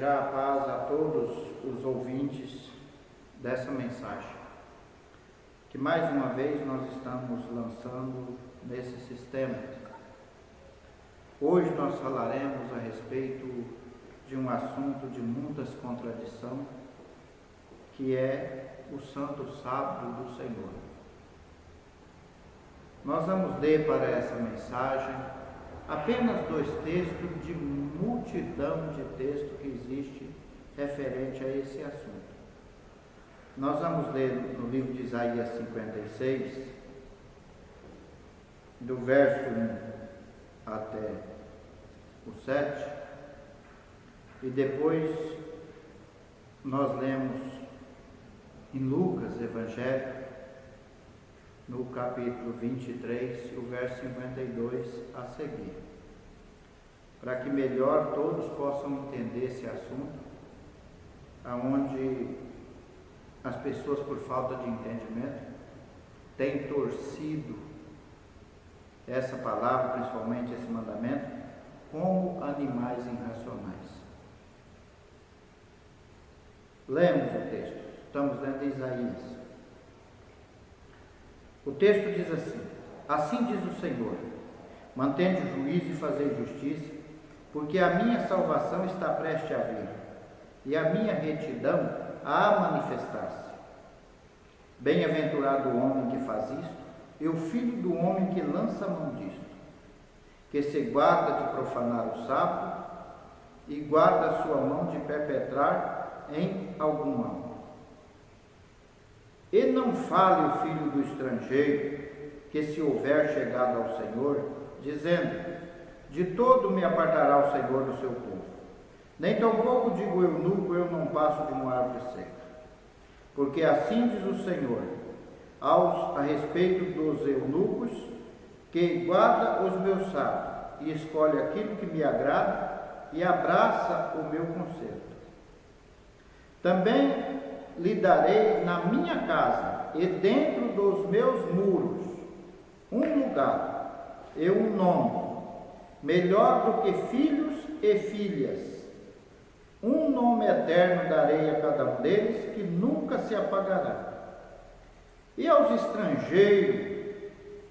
desejar a paz a todos os ouvintes dessa mensagem, que mais uma vez nós estamos lançando nesse sistema. Hoje nós falaremos a respeito de um assunto de muitas contradições, que é o Santo Sábado do Senhor. Nós vamos ler para essa mensagem apenas 2 textos de multidão de textos que existe referente a esse assunto. Nós vamos ler no livro de Isaías 56, do verso 1 até o 7, e depois nós lemos em Lucas, Evangelho, no capítulo 23, o verso 52 a seguir, para que melhor todos possam entender esse assunto, aonde as pessoas, por falta de entendimento, têm torcido essa palavra, principalmente esse mandamento, como animais irracionais. Lemos o texto, estamos lendo Isaías. O texto diz assim: assim diz o Senhor, mantende o juízo e fazei justiça, porque a minha salvação está prestes a vir, e a minha retidão a manifestar-se. Bem-aventurado o homem que faz isto, e o filho do homem que lança a mão disto, que se guarda de profanar o sábado, e guarda a sua mão de perpetrar em algum mal. E não fale o filho do estrangeiro, que se houver chegado ao Senhor, dizendo: de todo me apartará o Senhor do seu povo. Nem tampouco digo eunuco, eu não passo de uma árvore seca. Porque assim diz o Senhor, a respeito dos eunucos, que guarda os meus sábados, e escolhe aquilo que me agrada, e abraça o meu conserto. Também lhe darei na minha casa e dentro dos meus muros um lugar e um nome, melhor do que filhos e filhas. Um nome eterno darei a cada um deles, que nunca se apagará. E aos estrangeiros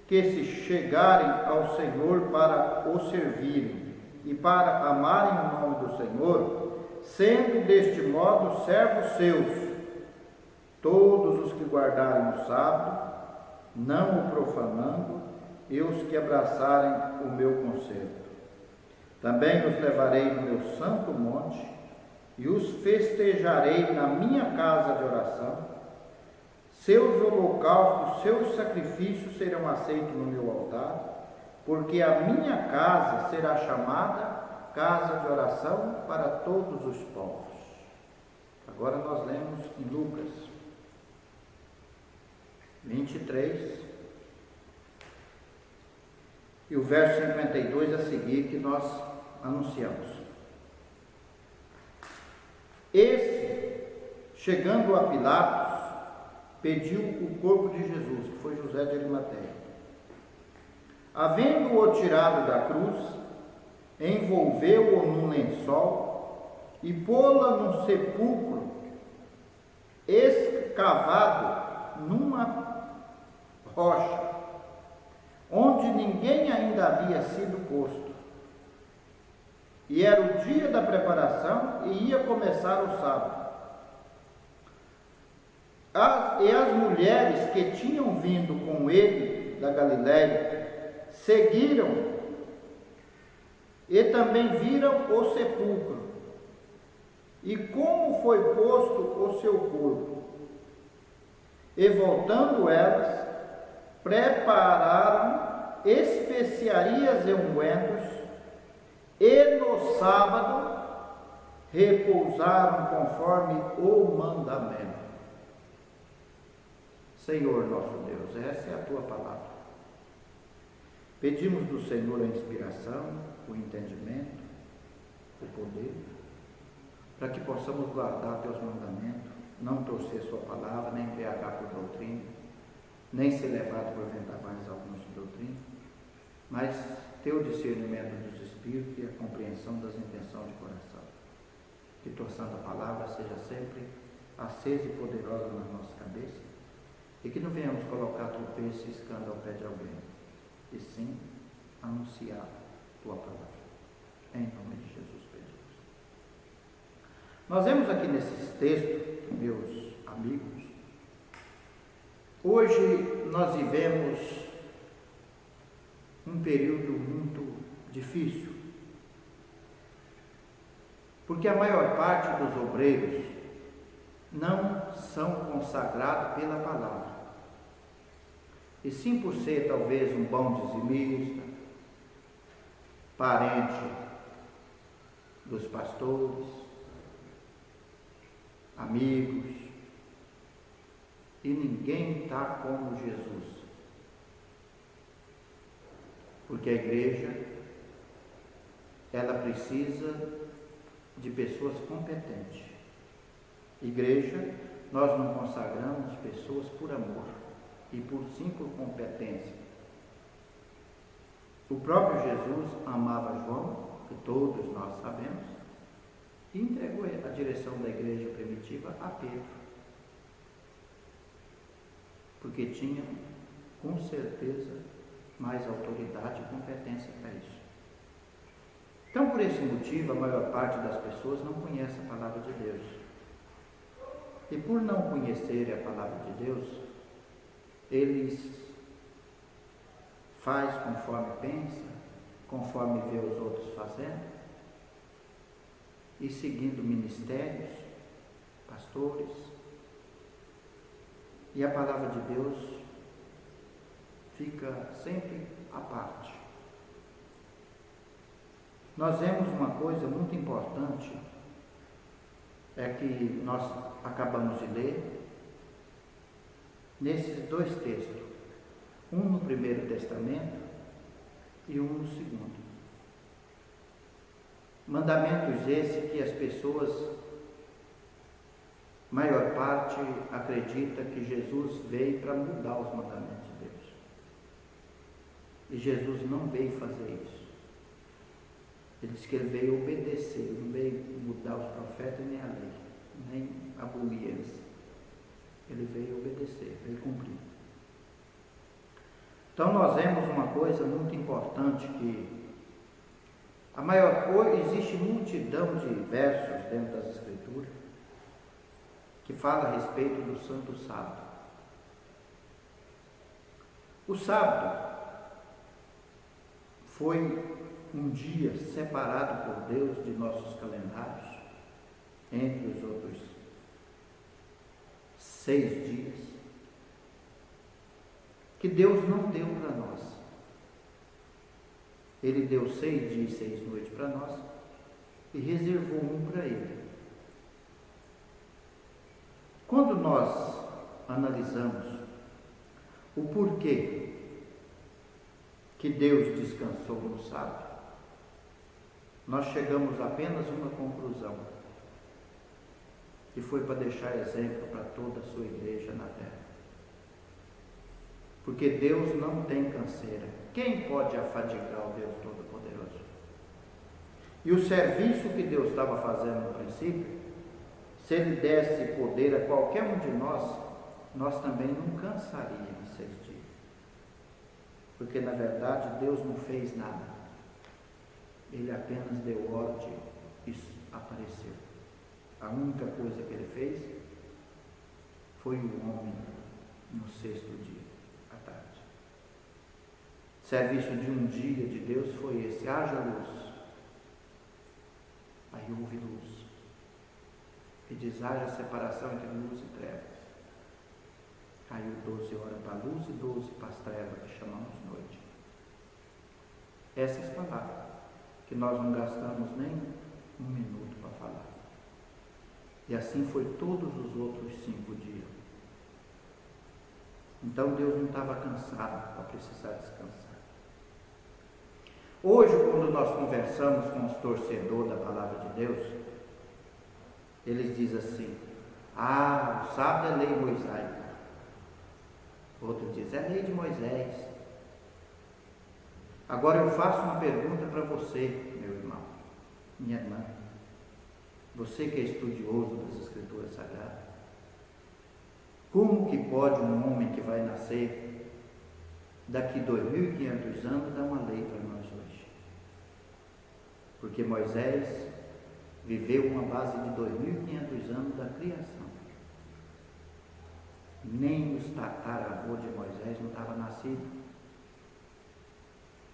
que se chegarem ao Senhor para o servirem e para amarem o nome do Senhor, sendo deste modo servos seus, todos os que guardarem o sábado, não o profanando, e os que abraçarem o meu conserto. Também os levarei no meu santo monte, e os festejarei na minha casa de oração. Seus holocaustos, seus sacrifícios serão aceitos no meu altar, porque a minha casa será chamada casa de oração para todos os povos. Agora nós lemos em Lucas 23, e o verso 52 a seguir, que nós anunciamos. Esse, chegando a Pilatos, pediu o corpo de Jesus, que foi José de Arimateia. Havendo-o tirado da cruz, envolveu-o num lençol e pô-la num sepulcro escavado numa rocha, onde ninguém ainda havia sido posto. E era o dia da preparação e ia começar o sábado. As mulheres que tinham vindo com ele da Galiléia seguiram e também viram o sepulcro e como foi posto o seu corpo. E voltando elas, prepararam especiarias e ungüentos, e no sábado repousaram conforme o mandamento. Senhor nosso Deus, essa é a tua palavra. Pedimos do Senhor a inspiração, o entendimento, o poder, para que possamos guardar teus mandamentos, não torcer sua palavra, nem embriagar por doutrina, nem ser levado por vendavais alguns de doutrina, mas ter o discernimento dos espíritos e a compreensão das intenções de coração. que tua santa palavra seja sempre acesa e poderosa na nossa cabeça, e que não venhamos colocar tropeço e escândalo ao pé de alguém, e sim anunciar tua palavra. Em nome de Jesus pedimos. Nós vemos aqui nesses textos, meus amigos, hoje nós vivemos um período muito difícil, porque a maior parte dos obreiros não são consagrados pela palavra, e sim por ser talvez um bom dizimista, parente dos pastores, amigos, e ninguém está como Jesus, porque a igreja, ela precisa de pessoas competentes. Igreja, nós não consagramos pessoas por amor e por competência. O próprio Jesus amava João, que todos nós sabemos, e entregou a direção da igreja primitiva a Pedro, porque tinha, com certeza, mais autoridade e competência para isso. Então, por esse motivo, a maior parte das pessoas não conhece a palavra de Deus. E por não conhecerem a palavra de Deus, eles fazem conforme pensa, conforme vê os outros fazendo, e seguindo ministérios, pastores, e a palavra de Deus fica sempre à parte. Nós vemos uma coisa muito importante, é que nós acabamos de ler, nesses dois textos, um no Primeiro Testamento e um no Segundo. Mandamentos esses que as pessoas, maior parte, acredita que Jesus veio para mudar os mandamentos de Deus. E Jesus não veio fazer isso. Ele disse que ele veio obedecer, ele não veio mudar os profetas nem a lei, nem abolir eles. Ele veio obedecer, veio cumprir. Então nós vemos uma coisa muito importante, que a maior coisa, existe multidão de versos dentro das Escrituras que fala a respeito do Santo Sábado. O sábado foi um dia separado por Deus de nossos calendários, entre os outros 6 dias, que Deus não deu para nós. Ele deu 6 dias e 6 noites para nós e reservou um para Ele. Quando nós analisamos o porquê que Deus descansou no sábado, nós chegamos a apenas uma conclusão, que foi para deixar exemplo para toda a sua igreja na terra. Porque Deus não tem canseira. Quem pode afadigar o Deus Todo-Poderoso? E o serviço que Deus estava fazendo no princípio, se Ele desse poder a qualquer um de nós, nós também não cansaríamos em 6 dias. Porque na verdade Deus não fez nada. Ele apenas deu ordem e apareceu. A única coisa que Ele fez foi o homem no 6º dia, à tarde. Serviço de um dia de Deus foi esse: haja luz. Aí houve luz. E diz: haja separação entre luz e trevas. Caiu 12 horas para a luz e 12 para as trevas, que chamamos noite. Essas palavras, que nós não gastamos nem 1 minuto para falar. E assim foi todos os outros 5 dias. Então Deus não estava cansado para precisar descansar. Hoje, quando nós conversamos com os torcedores da palavra de Deus, eles dizem assim: ah, o sábado é lei mosaica. Outro diz: é lei de Moisés. Agora eu faço uma pergunta para você, meu irmão, minha irmã. Você que é estudioso das Escrituras Sagradas, como que pode um homem que vai nascer daqui 2.500 anos dar uma lei para nós hoje? Porque Moisés viveu uma base de 2.500 anos da criação. Nem os tataravôs de Moisés não estavam nascidos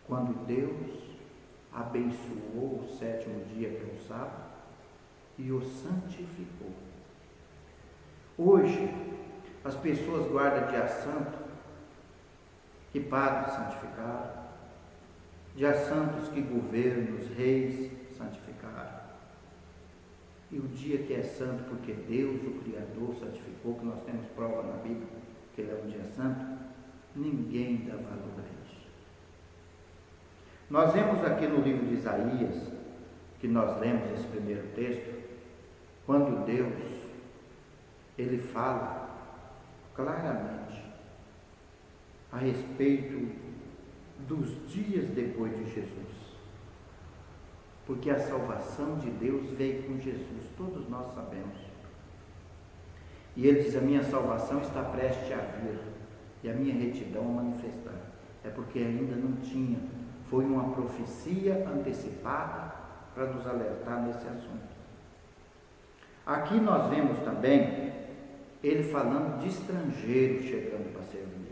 quando Deus abençoou o sétimo dia pelo sábado e o santificou. Hoje, as pessoas guardam dia santo que padres santificaram, dia santos que governos, reis santificaram. E o dia que é santo, porque Deus, o Criador, santificou, que nós temos prova na Bíblia, que ele é um dia santo, ninguém dá valor a isso. Nós vemos aqui no livro de Isaías, que nós lemos esse primeiro texto, quando Deus, ele fala claramente a respeito dos dias depois de Jesus. Porque a salvação de Deus veio com Jesus, todos nós sabemos. E ele diz: a minha salvação está prestes a vir, e a minha retidão a manifestar. É porque ainda não tinha, foi uma profecia antecipada para nos alertar nesse assunto. Aqui nós vemos também ele falando de estrangeiro chegando para servir.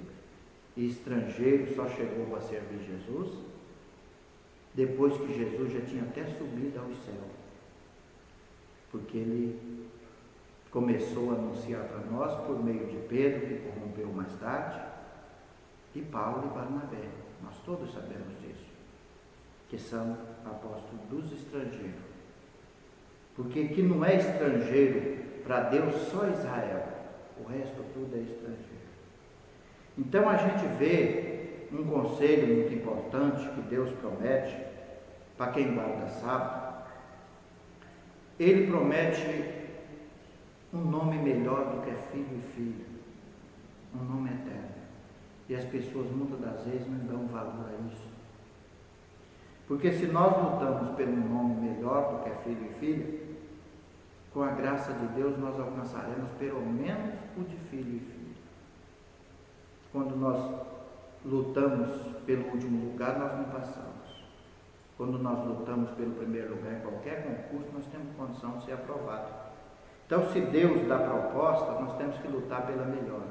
E estrangeiro só chegou para servir Jesus depois que Jesus já tinha até subido ao céu, porque ele começou a anunciar para nós por meio de Pedro, que corrompeu mais tarde, e Paulo e Barnabé. Nós todos sabemos disso, que são apóstolos dos estrangeiros, porque que não é estrangeiro para Deus só Israel, o resto tudo é estrangeiro. Então a gente vê um conselho muito importante que Deus promete para quem guarda sábado. Ele promete um nome melhor do que filho e filha, um nome eterno. E as pessoas muitas das vezes não dão valor a isso. Porque se nós lutamos pelo nome melhor do que filho e filha, com a graça de Deus nós alcançaremos pelo menos o de filho e filha. Quando nós lutamos pelo último lugar, nós não passamos. Quando nós lutamos pelo primeiro lugar em qualquer concurso, nós temos condição de ser aprovado. Então, se Deus dá proposta, nós temos que lutar pela melhor.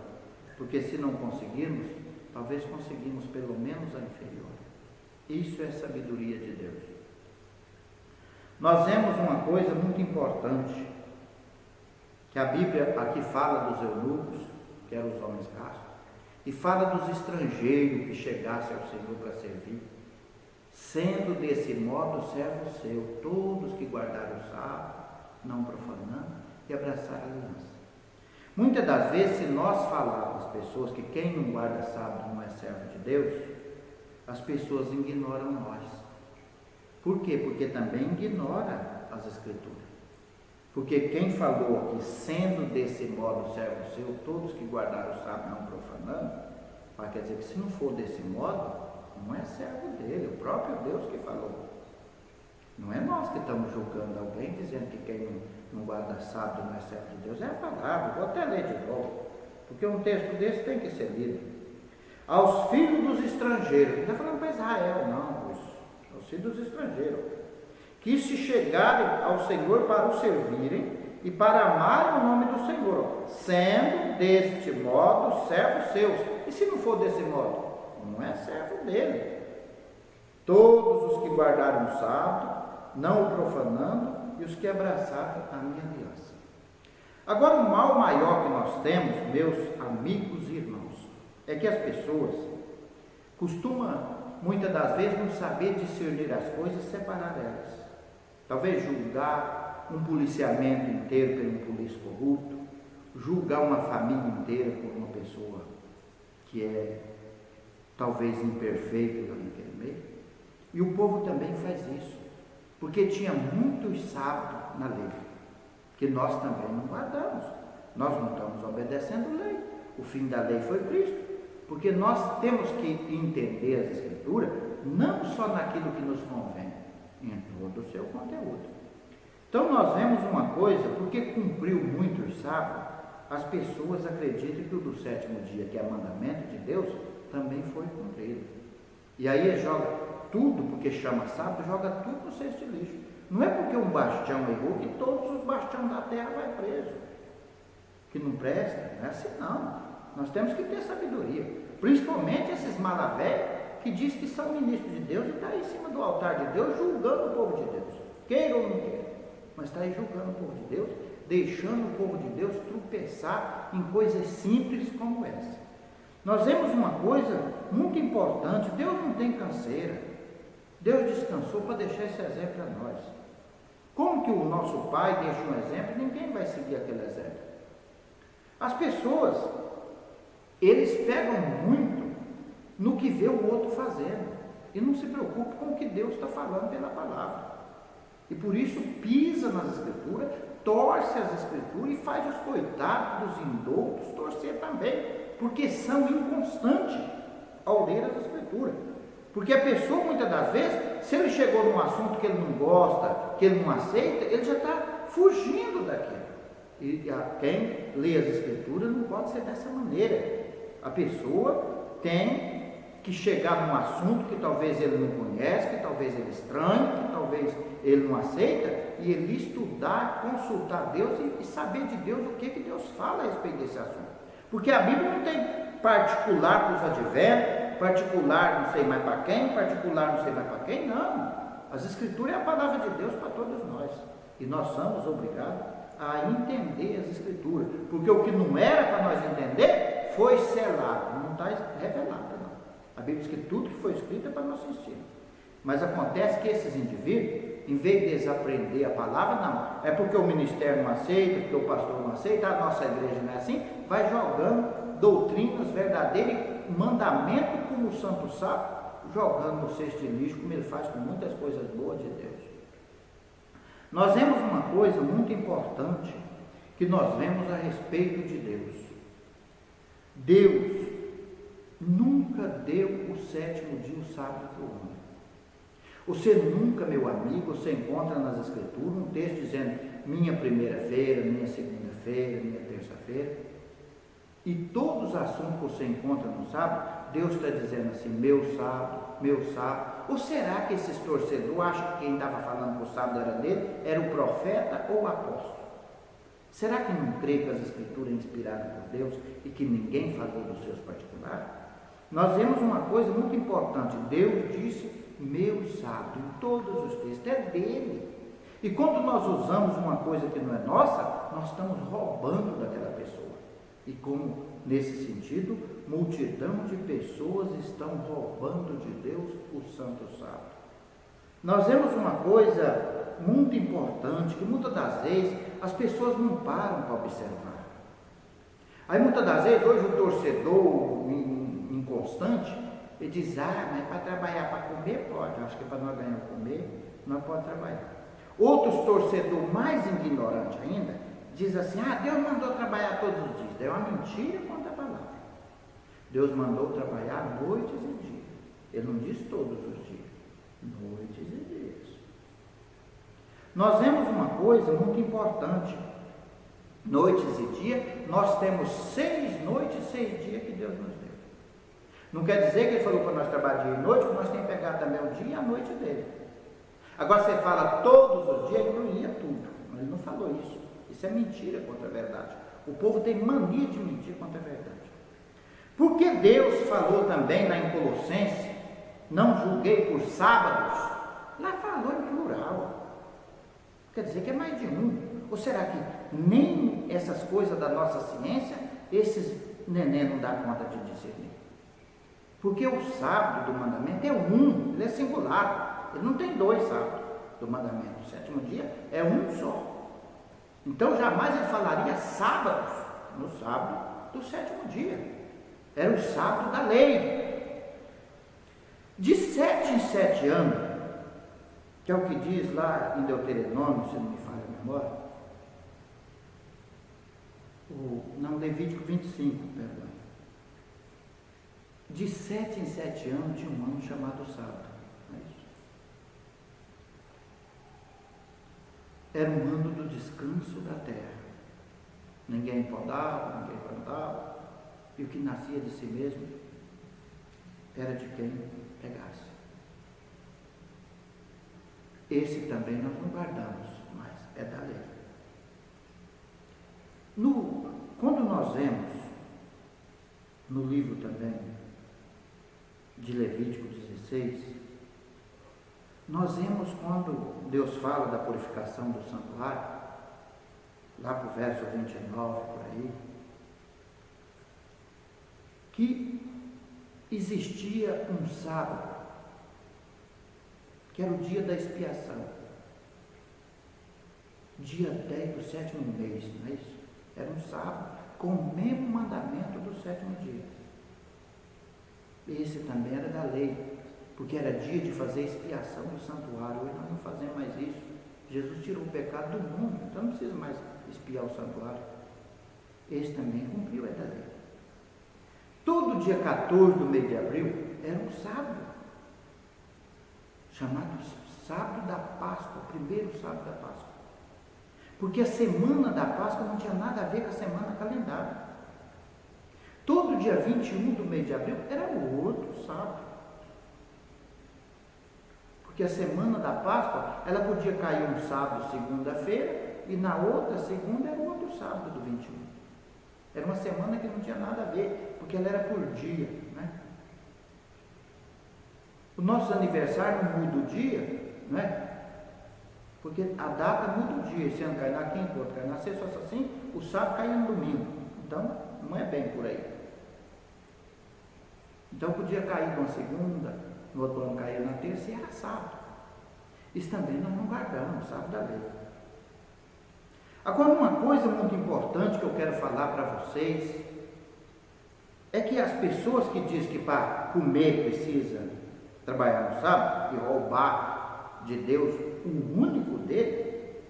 Porque se não conseguirmos, talvez conseguimos pelo menos a inferior. Isso é sabedoria de Deus. Nós vemos uma coisa muito importante, que a Bíblia aqui fala dos eunucos, que eram os homens castos, e fala dos estrangeiros que chegassem ao Senhor para servir, sendo desse modo servo seu, todos que guardaram o sábado, não profanando, e abraçaram a aliança. Muitas das vezes, se nós falarmos às pessoas que quem não guarda sábado não é servo de Deus, as pessoas ignoram nós. Por quê? Porque também ignora as Escrituras. Porque quem falou aqui, sendo desse modo servo seu, todos que guardaram o sábado não profanando, quer dizer que se não for desse modo, não é servo dele, o próprio Deus que falou. Não é nós que estamos julgando alguém, dizendo que quem não guarda sábado não é servo de Deus. É a palavra, vou até ler de novo, porque um texto desse tem que ser lido. Aos filhos dos estrangeiros, não está falando para Israel, não, aos filhos dos estrangeiros, que se chegarem ao Senhor para o servirem e para amarem o nome do Senhor, sendo deste modo servos seus. E se não for desse modo? Não é servo dele. Todos os que guardaram o sábado, não o profanando, e os que abraçaram a minha aliança. Agora, o mal maior que nós temos, meus amigos e irmãos, é que as pessoas costumam, muitas das vezes, não saber discernir as coisas e separar elas. Talvez julgar um policiamento inteiro por um polícia corrupto, julgar uma família inteira por uma pessoa que é talvez imperfeito lá naquele meio. E o povo também faz isso, porque tinha muitos sábados na lei, que nós também não guardamos. Nós não estamos obedecendo a lei. O fim da lei foi Cristo, porque nós temos que entender as Escrituras não só naquilo que nos convém, em todo o seu conteúdo. Então nós vemos uma coisa, porque cumpriu muito o sábado, as pessoas acreditam que o do sétimo dia, que é mandamento de Deus, também foi cumprido. E aí ele joga tudo, porque chama sábado, joga tudo no cesto de lixo. Não é porque um bastião errou que todos os bastiões da terra vai preso, que não presta, não é assim não. Nós temos que ter sabedoria, principalmente esses malavéis que diz que são ministros de Deus e está aí em cima do altar de Deus julgando o povo de Deus, queira ou não queira, mas está aí julgando o povo de Deus, deixando o povo de Deus tropeçar em coisas simples como essa. Nós vemos uma coisa muito importante, Deus não tem canseira, Deus descansou para deixar esse exemplo para nós. Como que o nosso pai deixa um exemplo, ninguém vai seguir aquele exemplo. As pessoas, eles pegam muito no que vê o outro fazendo e não se preocupam com o que Deus está falando pela palavra. E por isso pisa nas escrituras, torce as escrituras e faz os coitados dos indoutos torcer também, porque são inconstantes ao ler as escrituras. Porque a pessoa, muitas das vezes, se ele chegou num assunto que ele não gosta, que ele não aceita, ele já está fugindo daquilo. E quem lê as escrituras não pode ser dessa maneira. A pessoa tem que chegar num assunto que talvez ele não conhece, que talvez ele estranhe, que talvez ele não aceita, e ele estudar, consultar Deus e saber de Deus o que Deus fala a respeito desse assunto. Porque a Bíblia não tem particular para os adventos, particular não sei mais para quem, particular não sei mais para quem, não. As escrituras é a palavra de Deus para todos nós, e nós somos obrigados a entender as escrituras, porque o que não era para nós entender foi selado, não está revelado, não. A Bíblia diz que tudo que foi escrito é para nosso ensino, mas acontece que esses indivíduos, em vez de eles aprender a palavra, não, é porque o ministério não aceita, porque o pastor não aceita, a nossa igreja não é assim, vai jogando doutrinas verdadeiras e mandamento como o santo sabe, jogando no cesto de lixo, como ele faz com muitas coisas boas de Deus. Nós vemos uma coisa muito importante que nós vemos a respeito de Deus. Deus nunca deu o sétimo dia, o sábado, para o homem. Você nunca, meu amigo, você encontra nas escrituras um texto dizendo minha primeira-feira, minha segunda-feira, minha terça-feira. E todos os assuntos que você encontra no sábado, Deus está dizendo assim, meu sábado, meu sábado. Ou será que esses torcedores acham que quem estava falando que o sábado era dele, era o profeta ou o apóstolo? Será que não crê que as escrituras inspiradas por Deus e que ninguém falou dos seus particulares? Nós vemos uma coisa muito importante, Deus disse, meu sábado, em todos os textos, é dele. E quando nós usamos uma coisa que não é nossa, nós estamos roubando daquela pessoa. E como, nesse sentido, multidão de pessoas estão roubando de Deus o santo sábado. Nós vemos uma coisa muito importante, que muitas das vezes as pessoas não param para observar. Aí muitas das vezes, hoje o torcedor inconstante, ele diz, mas para trabalhar, para comer, pode. Eu acho que para nós ganhar comer, nós podemos trabalhar. Outros torcedores mais ignorantes ainda, diz assim, Deus mandou trabalhar todos os dias. É uma mentira contra a palavra. Deus mandou trabalhar noites e dias. Ele não diz todos os dias, noites e dias. Nós vemos uma coisa muito importante. Noites e dias, nós temos 6 noites e 6 dias que Deus nos deu. Não quer dizer que ele falou para nós trabalhar dia e noite, que nós temos que pegar também o dia e a noite dele. Agora você fala todos os dias, incluía tudo. Mas ele não falou isso. Isso é mentira contra a verdade. O povo tem mania de mentir contra a verdade. Porque Deus falou também lá em Colossenses, não julguei por sábados, lá falou em plural. Quer dizer que é mais de um. Ou será que nem essas coisas da nossa ciência, esses neném não dá conta de discernir? Porque o sábado do mandamento é um, ele é singular. Ele não tem 2 sábados do mandamento. O sétimo dia é um só. Então jamais ele falaria sábados no sábado do sétimo dia. Era o sábado da lei. De 7 em 7 anos, que é o que diz lá em Deuteronômio, se não me falha a memória, Levítico 25, perdão. De 7 em 7 anos tinha um ano chamado sábado. era um ano do descanso da terra. Ninguém podava, ninguém plantava, e o que nascia de si mesmo era de quem pegasse. Esse também nós não guardamos, mas é da lei. Quando nós vemos no livro também de Levítico 16, nós vemos quando Deus fala da purificação do santuário, lá para o verso 29, por aí, que existia um sábado, que era o dia da expiação, dia 10 do 7º mês, não é isso? Era um sábado, com o mesmo mandamento do 7º dia. Esse também era da lei, porque era dia de fazer expiação do santuário. Hoje nós não fazemos mais isso. Jesus tirou o pecado do mundo, então não precisa mais expiar o santuário. Esse também cumpriu, é da lei. Todo dia 14 do mês de abril era um sábado, chamado sábado da Páscoa, o primeiro sábado da Páscoa. Porque a semana da Páscoa não tinha nada a ver com a semana calendária. Todo dia 21 do mês de abril era o outro sábado. Porque a semana da Páscoa, ela podia cair um sábado, segunda-feira, e na outra segunda era o outro sábado do 21. Era uma semana que não tinha nada a ver, porque ela era por dia, né? O nosso aniversário não muda o dia, né? Porque a data muda o dia. Esse ano cai na quinta, outro cai na sexta, assim, o sábado cai no domingo. Então, não é bem por aí. Então, podia cair numa segunda, no outro ano caía na terça, e era sábado. Isso também nós não guardamos, sábado da lei. Agora, uma coisa muito importante que eu quero falar para vocês é que as pessoas que dizem que para comer precisa trabalhar no sábado e roubar de Deus o único dele,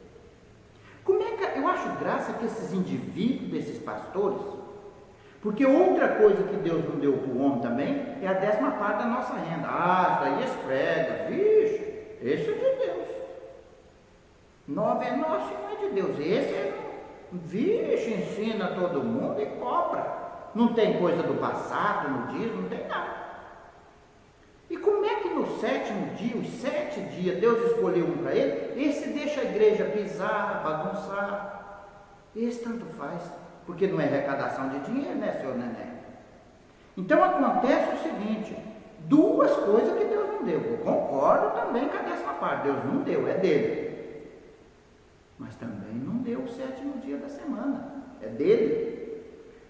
como é que eu acho graça que esses indivíduos, desses pastores, porque outra coisa que Deus não deu para o homem também é a 10ª parte da nossa renda. Ah, daí esfrega, vixe, esse é de Deus. 9 é nosso e não é de Deus. Esse é, vixe, ensina todo mundo e cobra. Não tem coisa do passado, no dia, não tem nada. E como é que no 7º dia, os 7 dias, Deus escolheu um para ele? Esse deixa a igreja pisar, bagunçar. Esse tanto faz, porque não é arrecadação de dinheiro, né, senhor Nené? Então acontece o seguinte, duas coisas que Deus não deu. Eu concordo também com a 10ª parte, Deus não deu, é dele. Mas também não deu o 7º dia da semana, é dele.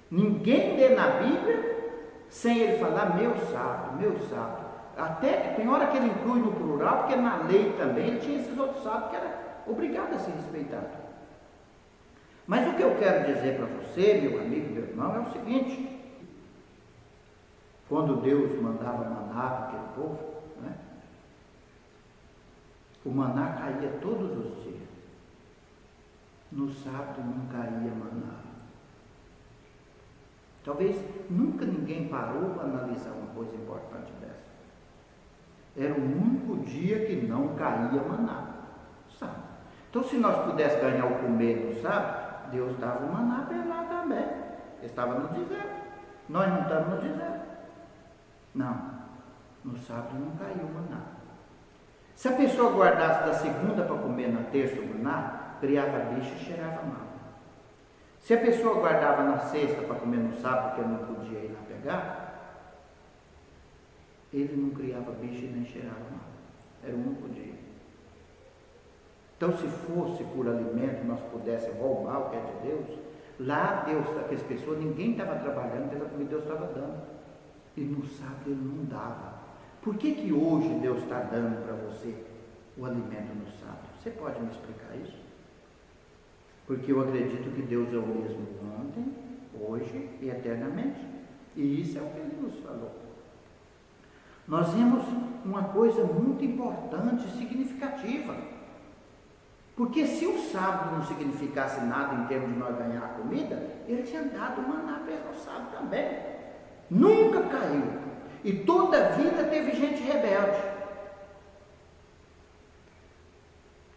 Ninguém lê na Bíblia sem ele falar meu sábado, meu sábado. Até tem hora que ele inclui no plural, porque na lei também ele tinha esses outros sábados que era obrigado a ser respeitado. Mas o que eu quero dizer para você, meu amigo, meu irmão, é o seguinte: quando Deus mandava maná para aquele povo, né, o maná caía todos os dias. No sábado não caía maná. Talvez nunca ninguém parou para analisar uma coisa importante dessa. Era o único dia que não caía maná, sábado. Então, se nós pudéssemos ganhar o comer no sábado, Deus dava o maná para lá também. Ele estava no deserto. Nós não estamos no deserto. Não, no sábado não caiu o maná. Se a pessoa guardasse da segunda para comer na terça o maná, criava bicho e cheirava mal. Se a pessoa guardava na sexta para comer no sábado, porque não podia ir lá pegar, ele não criava bicho e nem cheirava mal. Era o único dia. Então, se fosse por alimento, nós pudéssemos roubar o que é de Deus, lá Deus, aquelas pessoas, ninguém estava trabalhando pela comida que Deus estava dando. E no sábado ele não dava. Por que que hoje Deus está dando para você o alimento no sábado? Você pode me explicar isso? Porque eu acredito que Deus é o mesmo ontem, hoje e eternamente. E isso é o que Ele nos falou. Nós vemos uma coisa muito importante e significativa. Porque se o sábado não significasse nada em termos de nós ganhar comida, Ele tinha dado maná para eles no sábado também. Nunca caiu. E toda a vida teve gente rebelde.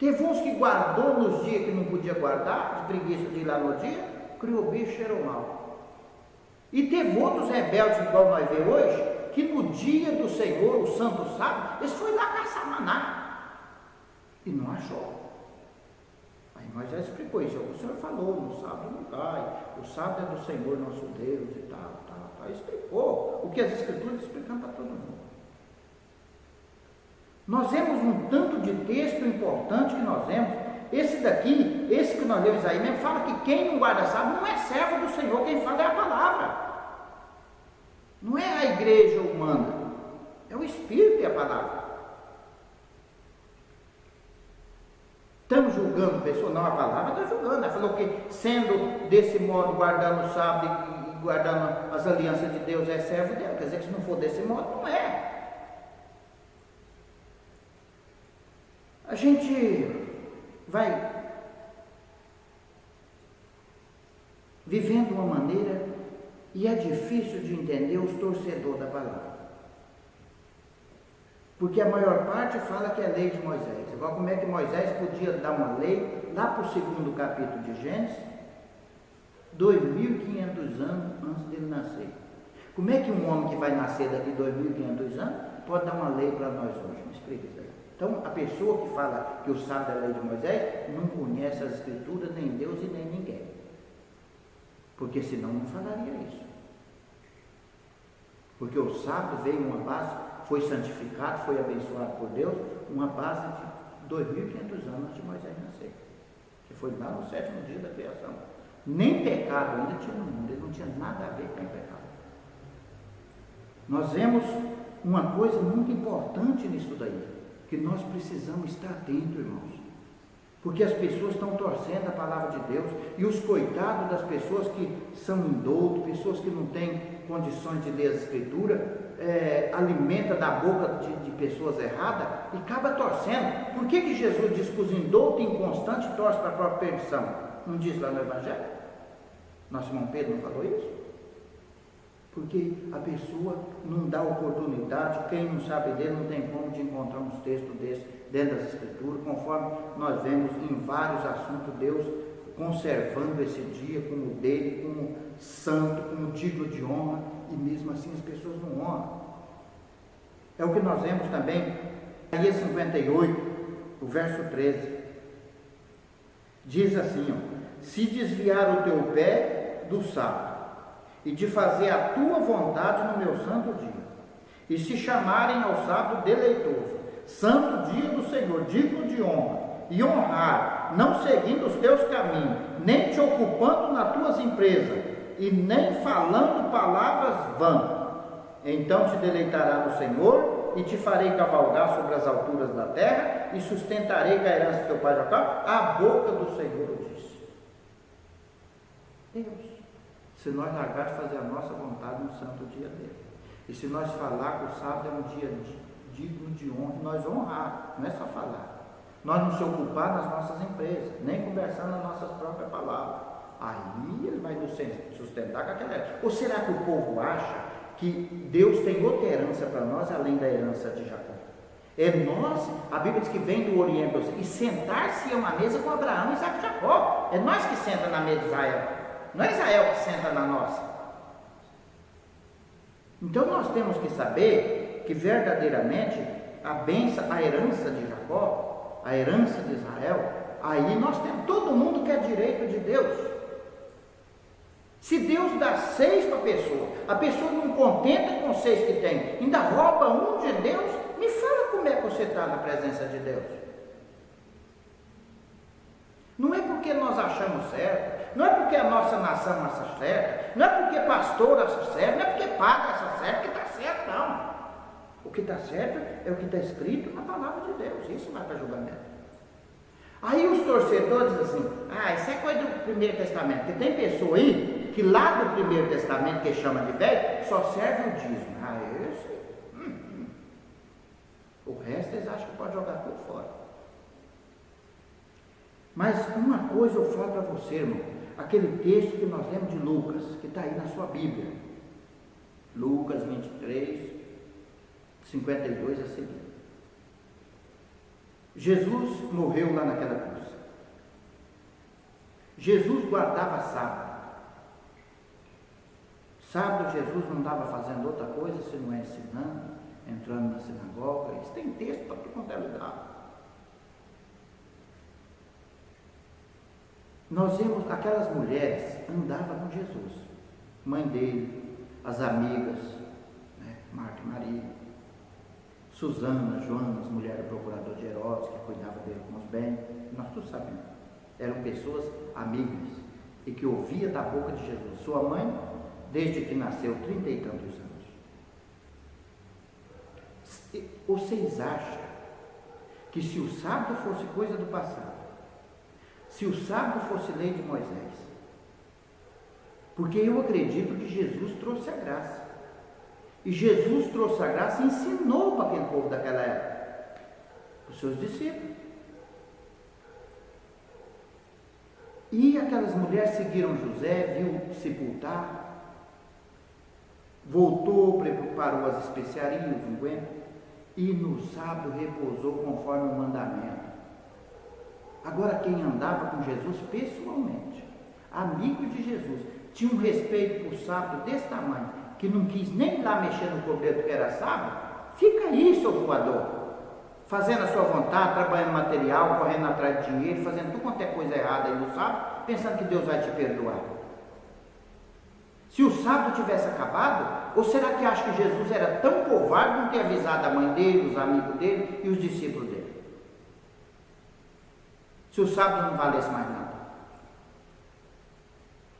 Teve uns que guardou nos dias que não podia guardar, de preguiça de ir lá no dia, criou bicho, cheirou mal. E teve outros rebeldes, igual nós vemos hoje, que no dia do Senhor, o santo sábado, eles foram lá caçar maná e não achou. Aí Moisés explicou isso. O Senhor falou, no sábado não cai, o sábado é do Senhor nosso Deus e tal. Explicou o que as Escrituras explicam para todo mundo. Nós vemos um tanto de texto importante que nós vemos. Esse daqui, esse que nós lemos aí mesmo, fala que quem não guarda sábado não é servo do Senhor, quem fala é a palavra. Não é a igreja humana, é o Espírito e a palavra. Estamos julgando pessoa? Não, a palavra está julgando. Ela falou que sendo desse modo, guardando o sábado e guardando as alianças de Deus, é servo dele. Quer dizer que se não for desse modo, não é. A gente vai vivendo uma maneira e é difícil de entender os torcedores da palavra. Porque a maior parte fala que é a lei de Moisés. Igual como é que Moisés podia dar uma lei lá para o 2º capítulo de Gênesis, 2.500 anos antes dele nascer. Como é que um homem que vai nascer daqui 2.500 anos pode dar uma lei para nós hoje? Me explica isso aí. Então, a pessoa que fala que o sábado é a lei de Moisés não conhece as Escrituras, nem Deus e nem ninguém. Porque senão não falaria isso. Porque o sábado veio uma base, foi santificado, foi abençoado por Deus, uma base de 2.500 anos antes de Moisés nascer. Que foi lá no 7º dia da criação. Nem pecado ainda tinha no mundo, ele não tinha nada a ver com o pecado. Nós vemos uma coisa muito importante nisso daí, que nós precisamos estar atentos, irmãos. Porque as pessoas estão torcendo a palavra de Deus, e os coitados das pessoas que são indoutos, pessoas que não têm condições de ler as Escrituras, alimenta da boca de pessoas erradas e acaba torcendo. Por que Jesus diz que os indoutos e inconstantes torcem para a própria perdição? Não diz lá no Evangelho? Nosso irmão Pedro não falou isso? Porque a pessoa não dá oportunidade, quem não sabe dele não tem como de encontrar uns textos desses dentro das Escrituras, conforme nós vemos em vários assuntos, Deus conservando esse dia como dele, como santo, como digno de honra, e mesmo assim as pessoas não honram. É o que nós vemos também, Isaías 58, o verso 13, diz assim, se desviar o teu pé do sábado, e de fazer a tua vontade no meu santo dia, e se chamarem ao sábado deleitoso, santo dia do Senhor, digno de honra, e honrar, não seguindo os teus caminhos, nem te ocupando nas tuas empresas, e nem falando palavras vãs, então te deleitará no Senhor, e te farei cavalgar sobre as alturas da terra, e sustentarei com a herança do teu pai Jacó. A boca do Senhor o disse. Deus, se nós largar de fazer a nossa vontade no santo dia dele, e se nós falar que o sábado é um dia digno de honra, nós honrar, não é só falar, nós não se ocupar nas nossas empresas, nem conversar nas nossas próprias palavras, aí ele vai nos sustentar com aquela herança. Ou será que o povo acha que Deus tem outra herança para nós, além da herança de Jacó? É nós, a Bíblia diz que vem do Oriente, e sentar-se a uma mesa com Abraão, Isaac e Jacó, é nós que senta na mesa de Israel, não é Israel que senta na nossa. Então nós temos que saber que verdadeiramente a bênção, a herança de Jacó, a herança de Israel, aí nós temos, todo mundo quer direito de Deus. Se Deus dá 6 para a pessoa não contenta com 6 que tem, ainda rouba um de Deus, me fala como é que você está na presença de Deus. Não é porque nós achamos certo, não é porque a nossa nação acha certo, não é porque pastor acha certo, não é porque padre acha certo que está certo, não. O que está certo é o que está escrito na palavra de Deus, isso vai para julgamento. Aí os torcedores dizem assim, isso é coisa do Primeiro Testamento, porque tem pessoa aí que lá do Primeiro Testamento, que chama de velho, só serve o dízimo. Esse, o resto eles acham que pode jogar tudo fora. Mas uma coisa eu falo para você, irmão, aquele texto que nós lemos de Lucas, que está aí na sua Bíblia, Lucas 23, 52 a seguir. Jesus morreu lá naquela cruz. Jesus guardava sábado. Sábado Jesus não estava fazendo outra coisa se não é ensinando, entrando na sinagoga. Isso tem texto para tudo quanto é lugar. Nós vemos aquelas mulheres andavam com Jesus, mãe dele, as amigas, né? Marta e Maria, Susana, Joanas, mulher do procurador de Herodes, que cuidava dele com os bens, nós todos sabemos, eram pessoas amigas e que ouvia da boca de Jesus. Sua mãe, desde que nasceu, 30 e tantos anos. Vocês acham que se o sábado fosse coisa do passado, se o sábado fosse lei de Moisés, porque eu acredito que Jesus trouxe a graça, e Jesus trouxe a graça e ensinou para aquele povo daquela época, os seus discípulos. E aquelas mulheres seguiram José, viu sepultar, voltou, preparou as especiarias, o unguento, e no sábado repousou conforme o mandamento. Agora, quem andava com Jesus pessoalmente, amigo de Jesus, tinha um respeito por sábado desse tamanho, que não quis nem ir lá mexer no cordeiro que era sábado, fica aí, seu voador, fazendo a sua vontade, trabalhando material, correndo atrás de dinheiro, fazendo tudo quanto é coisa errada aí no sábado, pensando que Deus vai te perdoar. Se o sábado tivesse acabado, ou será que acha que Jesus era tão covarde de não ter avisado a mãe dele, os amigos dele e os discípulos dele? Se o sábado não valesse mais nada.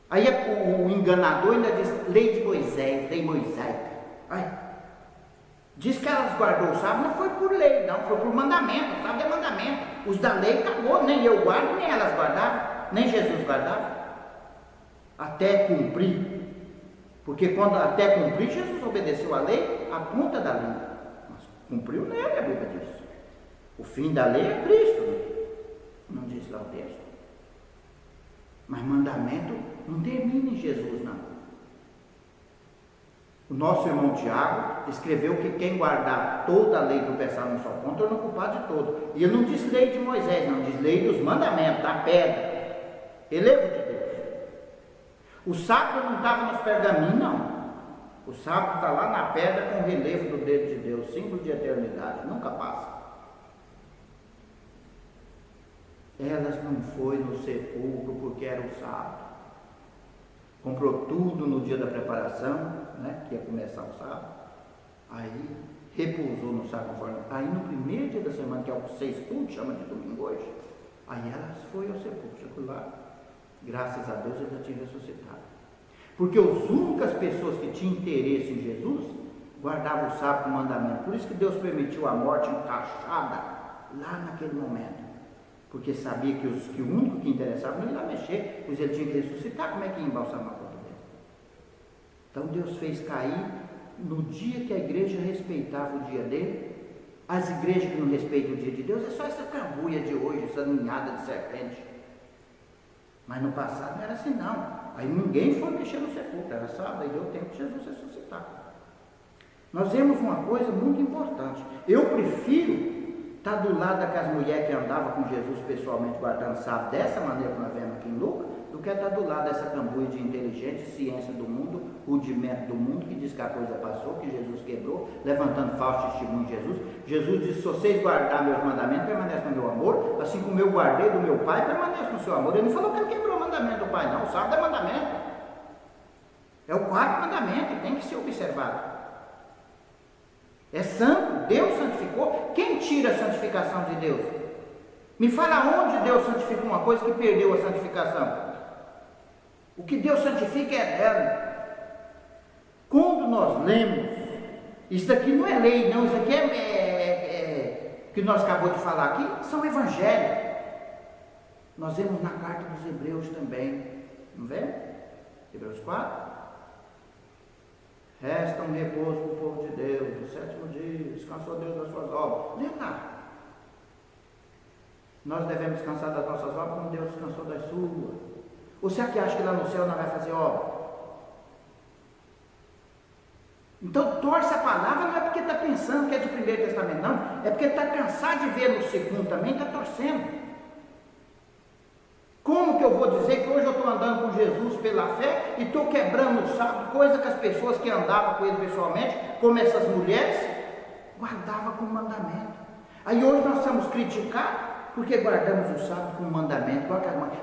Aí o enganador ainda diz, lei de Moisés, lei mosaica. Diz que elas guardou o sábado, não foi por lei, não, foi por mandamento. O sábado é mandamento. Os da lei acabou, nem eu guardo, nem elas guardavam, nem Jesus guardava. Até cumprir. Porque quando até cumprir, Jesus obedeceu a lei, a ponta da lei. Mas cumpriu nele, a Bíblia diz. O fim da lei é Cristo, né? Não diz lá o texto. Mas mandamento não termina em Jesus, não. O nosso irmão Tiago escreveu que quem guardar toda a lei do tropeçar num só ponto, torna culpado de todo. E ele não diz lei de Moisés, não, diz lei dos mandamentos, da pedra. Elevo de Deus. O sábado não estava nos pergaminhos, não. O sábado está lá na pedra com o relevo do dedo de Deus, símbolo de eternidade, nunca passa. Elas não foi no sepulcro porque era o sábado. Comprou tudo no dia da preparação, né, que ia começar o sábado. Aí repousou no sábado. Aí no primeiro dia da semana, que é o sexto, chama de domingo hoje, aí elas foi ao sepulcro. Chegou lá, graças a Deus ele já tinha ressuscitado. Porque as únicas pessoas que tinham interesse em Jesus guardavam o sábado do mandamento. Por isso que Deus permitiu a morte encaixada lá naquele momento. Porque sabia que o único que interessava não ia lá mexer, pois ele tinha que ressuscitar. Como é que ia embalsamar a conta dele? Então Deus fez cair no dia que a igreja respeitava o dia dele. As igrejas que não respeitam o dia de Deus é só essa cambuia de hoje, essa ninhada de serpente. Mas no passado não era assim, não. Aí ninguém foi mexer no sepulcro, era sábado, aí deu tempo de Jesus ressuscitar. Nós vemos uma coisa muito importante. Eu prefiro estar do lado daquelas mulheres que andavam com Jesus pessoalmente guardando sábado, dessa maneira que nós vemos aqui em Lucas, do que estar do lado dessa cambuia de inteligente, ciência do mundo, rudimento do mundo, que diz que a coisa passou, que Jesus quebrou, levantando falso testemunho de Jesus. Jesus disse, se vocês guardarem meus mandamentos, permanece no meu amor, assim como eu guardei do meu Pai, permanece no seu amor. Ele não falou que ele quebrou o mandamento do Pai, não. O sábado é mandamento. É o quarto mandamento, tem que ser observado. É santo, Deus santificou. Quem tira a santificação de Deus? Me fala onde Deus santifica uma coisa que perdeu a santificação. O que Deus santifica é eterno. Quando nós lemos, isso daqui não é lei, não, isso aqui que nós acabamos de falar aqui, são evangelhos. Nós vemos na carta dos Hebreus também, não vê? Hebreus 4. Resta um repouso para o povo de Deus, no sétimo dia, descansou Deus das suas obras. Lê lá. Nós devemos descansar das nossas obras como Deus descansou das suas. Ou será que acha que lá no céu não vai fazer obra? Então torce a palavra não é porque está pensando que é de Primeiro Testamento, não, é porque está cansado de ver no segundo também, está torcendo. Como que eu vou dizer que hoje eu estou andando com Jesus pela fé e estou quebrando o sábado, coisa que as pessoas que andavam com ele pessoalmente, como essas mulheres, guardavam como mandamento. Aí hoje nós somos criticar porque guardamos o sábado como mandamento.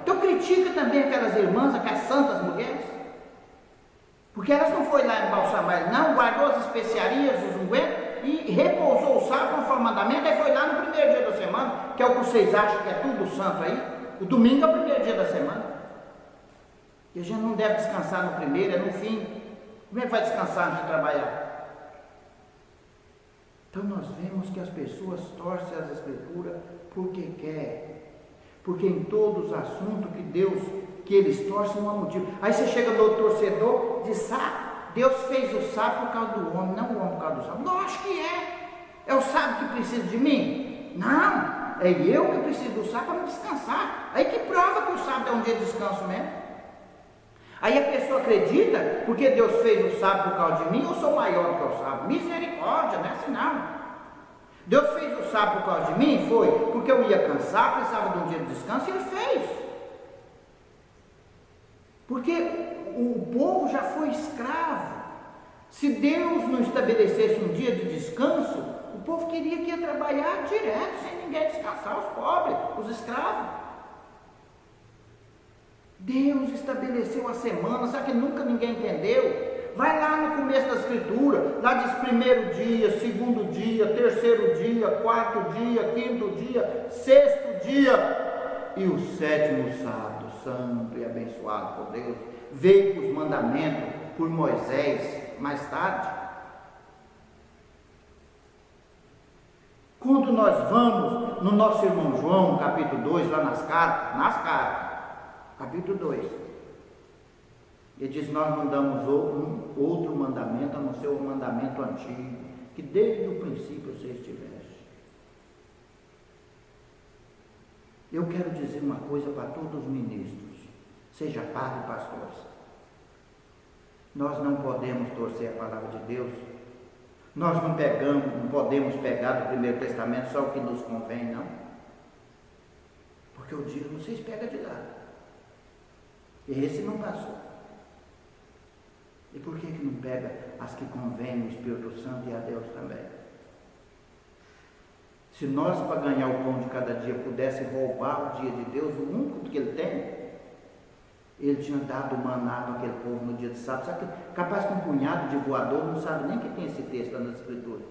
Então critica também aquelas irmãs, aquelas santas mulheres, porque elas não foram lá embalsamar ele, não, guardou as especiarias, os ungüentos e repousou o sábado conforme mandamento, aí foi lá no primeiro dia da semana, que é o que vocês acham que é tudo santo aí. O domingo é o primeiro dia da semana. E a gente não deve descansar no primeiro, é no fim. Como é que vai descansar antes de trabalhar? Então nós vemos que as pessoas torcem as escrituras porque quer. Porque em todos os assuntos que eles torcem não há motivo. Aí você chega no outro torcedor e diz, Deus fez o sábado por causa do homem, não o homem por causa do sábado. Lógico que é. É o sábado que precisa de mim? Não. É eu que preciso do sábado para me descansar. Aí que prova que o sábado é um dia de descanso mesmo. Aí a pessoa acredita, porque Deus fez o sábado por causa de mim, eu sou maior do que o sábado. Misericórdia, não é assim não. Deus fez o sábado por causa de mim, foi porque eu ia cansar, precisava de um dia de descanso, e Ele fez. Porque o povo já foi escravo. Se Deus não estabelecesse um dia de descanso, o povo queria que ia trabalhar direto, sem ninguém descansar, os pobres, os escravos. Deus estabeleceu a semana, sabe que nunca ninguém entendeu? Vai lá no começo da escritura, lá diz primeiro dia, segundo dia, terceiro dia, quarto dia, quinto dia, sexto dia, e o sétimo sábado, santo e abençoado por Deus, veio com os mandamentos por Moisés mais tarde. Quando nós vamos no nosso irmão João, capítulo 2, lá nas cartas, capítulo 2, ele diz, nós não damos outro mandamento, a não ser o mandamento antigo, que desde o princípio vocês tivessem. Eu quero dizer uma coisa para todos os ministros, seja padre e pastores, nós não podemos torcer a palavra de Deus. Nós não podemos pegar do Primeiro Testamento só o que nos convém, não. Porque eu digo, vocês pegam de lá. E esse não passou. E por que não pega as que convêm o Espírito Santo e a Deus também? Se nós, para ganhar o pão de cada dia, pudéssemos roubar o dia de Deus, o único que Ele tem, Ele tinha dado o maná para aquele povo no dia de sábado. Sabe que capaz que um punhado de voador não sabe nem que tem esse texto na Escritura.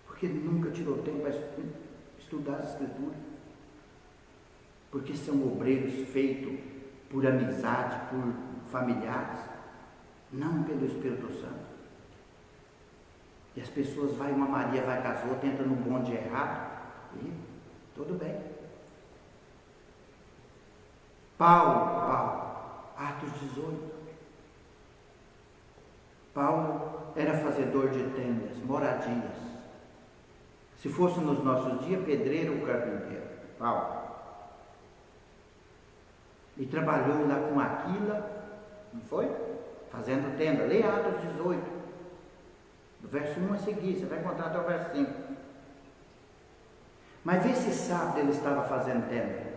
Porque ele nunca tirou tempo para estudar as Escrituras. Porque são obreiros feitos por amizade, por familiares, não pelo Espírito Santo. E as pessoas uma Maria vai com as outras, entra no bonde errado, e tudo bem. Paulo, Atos 18. Paulo era fazedor de tendas, moradias. Se fosse nos nossos dias, pedreiro ou carpinteiro. Paulo. E trabalhou lá com Aquila, não foi? Fazendo tenda. Leia Atos 18. Do verso 1 a seguir, você vai encontrar até o verso 5. Mas vê se sábado ele estava fazendo tenda.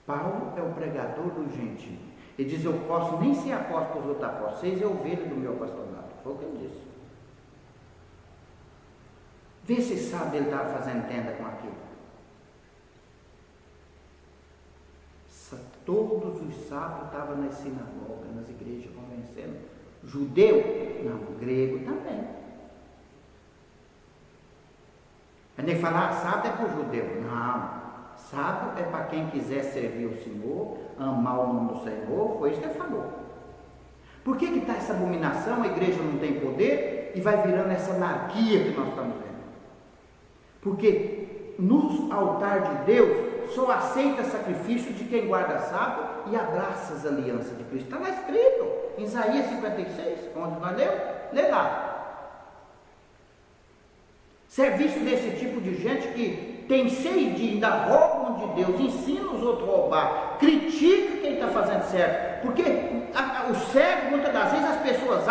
Paulo é o pregador do gentio. Ele diz, eu posso nem ser apóstolo dos outros apóstolos, vocês é ovelha do meu pastorado. Foi o que ele disse. Vê se sábado ele estava fazendo tenda com aquilo. Todos os sábados estava nas sinagogas, nas igrejas, convencendo. Judeu? Não, grego também. A gente fala, sábado é para o judeu. Não. Sábado é para quem quiser servir o Senhor, amar o nome do Senhor, foi isso que ele falou. Por que está essa abominação? A igreja não tem poder e vai virando essa anarquia que nós estamos vendo. Porque no altar de Deus só aceita sacrifício de quem guarda sábado e abraça as alianças de Cristo. Está lá escrito em Isaías 56, onde nós lemos, lê lá. Serviço desse tipo de gente que tem sede, ainda roubam de Deus, ensina os outros a roubar, critica quem está fazendo certo, porque o certo, muitas das vezes as pessoas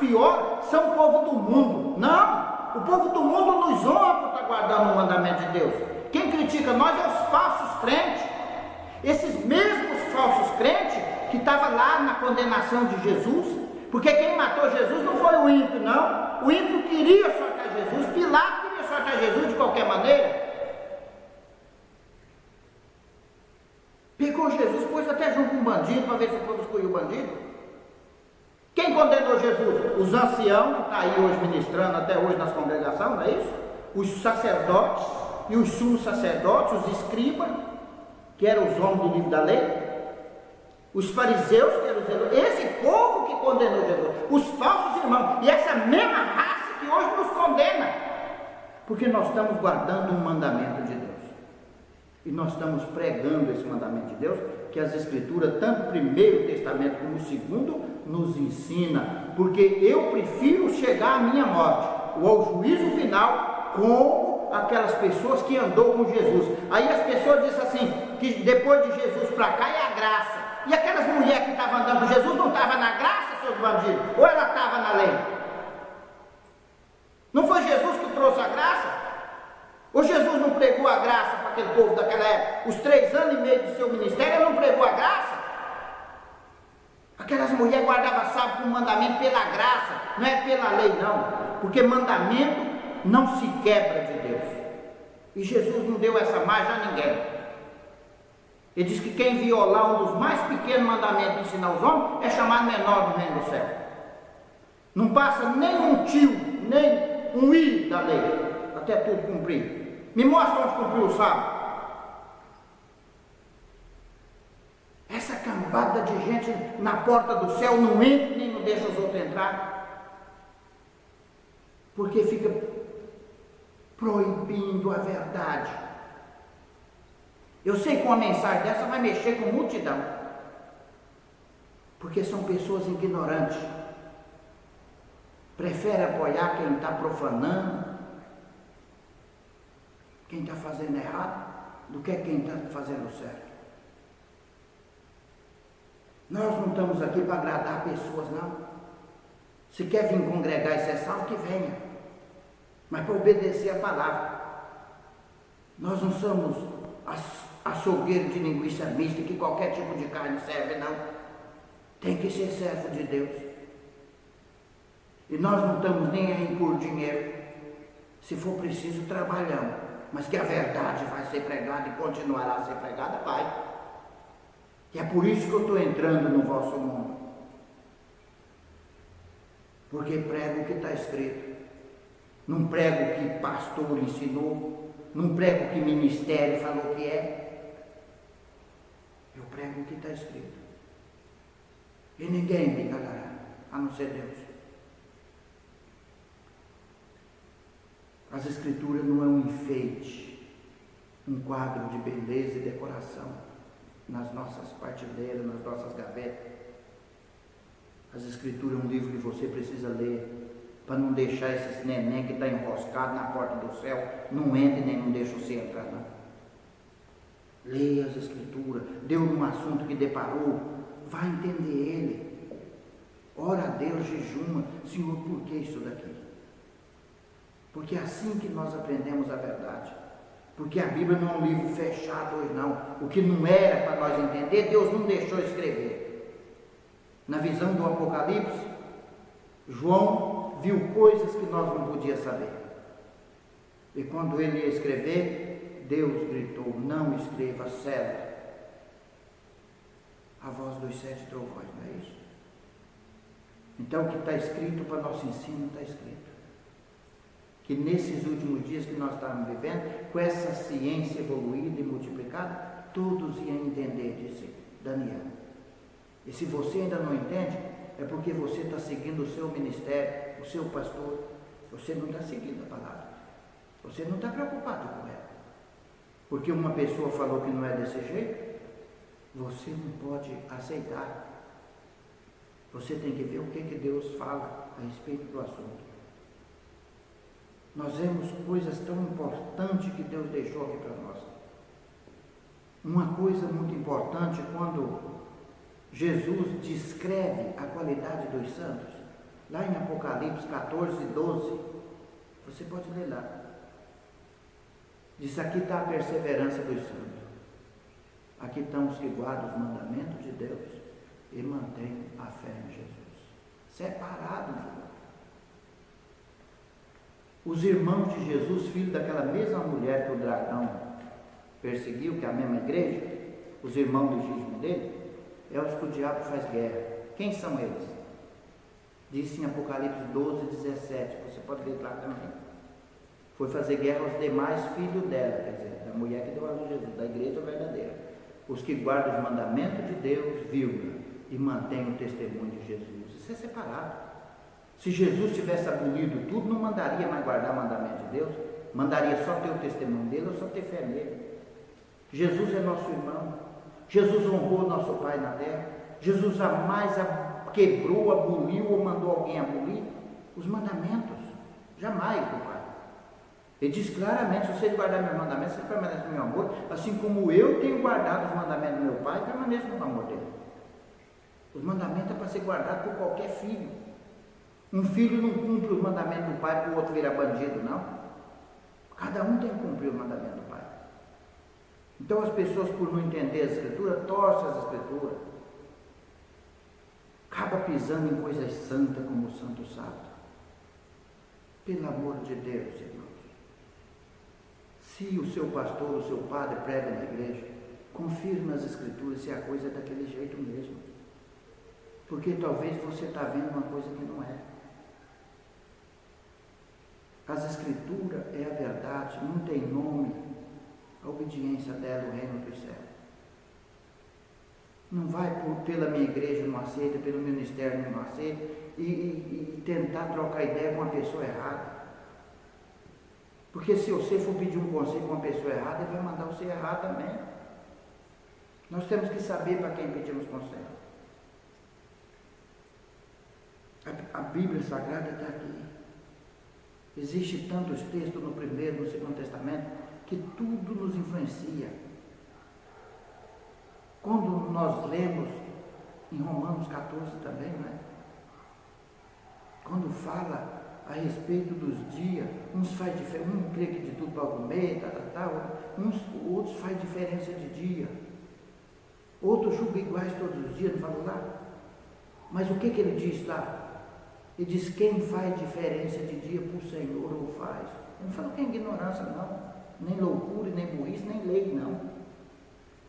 que ora são o povo do mundo. Não, o povo do mundo nos honra por estar guardando o mandamento de Deus. Quem critica nós é os falsos crentes. Esses mesmos falsos crentes que estavam lá na condenação de Jesus, porque quem matou Jesus não foi o ímpio, não. O ímpio queria soltar Jesus, Pilato queria soltar Jesus de qualquer maneira. Pegou Jesus, pôs até junto com um bandido, para ver se o povo escolheu o bandido. Quem condenou Jesus? Os anciãos, que estão aí hoje ministrando, até hoje nas congregações, não é isso? Os sacerdotes e os sumos sacerdotes, os escribas, que eram os homens do livro da lei, os fariseus, que eram os zelosos, esse povo que condenou Jesus, os falsos irmãos, e essa mesma raça que hoje nos condena, porque nós estamos guardando um mandamento de Deus. E nós estamos pregando esse mandamento de Deus, que as Escrituras, tanto o Primeiro Testamento como o Segundo, nos ensina, porque eu prefiro chegar à minha morte, ou ao juízo final, como aquelas pessoas que andou com Jesus. Aí as pessoas dizem assim, que depois de Jesus para cá é a graça, e aquelas mulheres que estavam andando com Jesus não estavam na graça, seus bandidos, ou ela estava na lei? Não foi Jesus que trouxe a graça? Ou Jesus não pregou a graça para aquele povo daquela época? Os 3 anos e meio de seu ministério, ele não pregou a graça? Aquelas mulheres guardavam sábado com mandamento pela graça, não é pela lei não, porque mandamento não se quebra de Deus. E Jesus não deu essa margem a ninguém. Ele diz que quem violar um dos mais pequenos mandamentos e ensinar os homens é chamado menor do reino do céu. Não passa nem um tio, nem um i da lei, até tudo cumprir. Me mostra onde cumpriu o sábado. Essa cambada de gente na porta do céu não entra nem não deixa os outros entrar, porque fica proibindo a verdade. Eu sei que uma mensagem dessa vai mexer com multidão, porque são pessoas ignorantes, preferem apoiar quem está profanando, quem está fazendo errado, do que quem está fazendo certo. Nós não estamos aqui para agradar pessoas, não. Se quer vir congregar e ser salvo, que venha, mas para obedecer a palavra. Nós não somos açougueiro de linguiça mista, que qualquer tipo de carne serve, não. Tem que ser servo de Deus. E nós não estamos nem aí por dinheiro. Se for preciso, trabalhamos, mas que a verdade vai ser pregada e continuará a ser pregada, vai. E é por isso que eu estou entrando no vosso mundo, porque prego o que está escrito, não prego o que pastor ensinou, não prego o que ministério falou que é, eu prego o que está escrito, e ninguém me calará, a não ser Deus. As Escrituras não é um enfeite, um quadro de beleza e decoração nas nossas prateleiras, nas nossas gavetas. As Escrituras é um livro que você precisa ler, para não deixar esses neném que está enroscado na porta do céu, não entre nem não deixa você entrar, não. Leia as Escrituras, deu num assunto que deparou, vai entender ele. Ora a Deus, jejuma, Senhor, por que isso daqui? Porque é assim que nós aprendemos a verdade. Porque a Bíblia não é um livro fechado hoje, não. O que não era para nós entender, Deus não deixou escrever. Na visão do Apocalipse, João viu coisas que nós não podíamos saber. E quando ele ia escrever, Deus gritou, não escreva, sela. A voz dos 7 trovões, não é isso? Então o que está escrito para nosso ensino está escrito. Que nesses últimos dias que nós estamos vivendo, com essa ciência evoluída e multiplicada, todos iam entender, disse Daniel. E se você ainda não entende, é porque você está seguindo o seu ministério, o seu pastor. Você não está seguindo a palavra. Você não está preocupado com ela. Porque uma pessoa falou que não é desse jeito, você não pode aceitar. Você tem que ver o que Deus fala a respeito do assunto. Nós vemos coisas tão importantes que Deus deixou aqui para nós. Uma coisa muito importante, quando Jesus descreve a qualidade dos santos, Lá em Apocalipse 14, 12, você pode ler lá. Diz: aqui está a perseverança dos santos. Aqui estão os que guardam os mandamentos de Deus e mantêm a fé em Jesus. Separados. Os irmãos de Jesus, filho daquela mesma mulher que o dragão perseguiu, que é a mesma igreja, os irmãos legítimos dele, é os que o diabo faz guerra. Quem são eles? Diz em Apocalipse 12, 17, você pode ver lá também. Foi fazer guerra aos demais filhos dela, quer dizer, da mulher que deu a luz a Jesus, da igreja verdadeira. Os que guardam os mandamentos de Deus, vírgula, e mantêm o testemunho de Jesus. Isso é separado. Se Jesus tivesse abolido tudo, não mandaria mais guardar o mandamento de Deus, mandaria só ter o testemunho dele ou só ter fé nele. Jesus é nosso irmão. Jesus honrou nosso Pai na terra. Jesus jamais quebrou, aboliu ou mandou alguém abolir os mandamentos. Jamais, do Pai. Ele diz claramente: se vocês guardarem meus mandamentos, vocês permanecem no meu amor, assim como eu tenho guardado os mandamentos do meu Pai, permaneço no amor dele. Os mandamentos é para ser guardado por qualquer filho. Um filho não cumpre os mandamentos do pai para o outro virar bandido, não. Cada um tem que cumprir os mandamentos do pai. Então as pessoas, por não entender as escrituras, torcem as escrituras. Acaba pisando em coisas santas como o santo sábado. Pelo amor de Deus, irmãos. Se o seu pastor, o seu padre prega na igreja, confirme nas escrituras se a coisa é daquele jeito mesmo. Porque talvez você está vendo uma coisa que não é. As escrituras é a verdade, não tem nome. A obediência dela, o reino dos céus. Não vai pela minha igreja, não aceita, pelo ministério, não aceita, e tentar trocar ideia com uma pessoa errada. Porque se você for pedir um conselho com uma pessoa errada, ele vai mandar você errar também. Nós temos que saber para quem pedimos conselho. A Bíblia Sagrada está aqui. Existem tantos textos no Primeiro e no Segundo Testamento que tudo nos influencia. Quando nós lemos em Romanos 14 também, né? Quando fala a respeito dos dias, uns faz diferença, um crê que de tudo para comer, outros faz diferença de dia, outros julgam iguais todos os dias, não falou lá? Mas o que ele diz lá? Ele diz: quem faz diferença de dia para o Senhor o faz. Ele não falou que é ignorância, não, nem loucura, nem burrice, nem lei, não.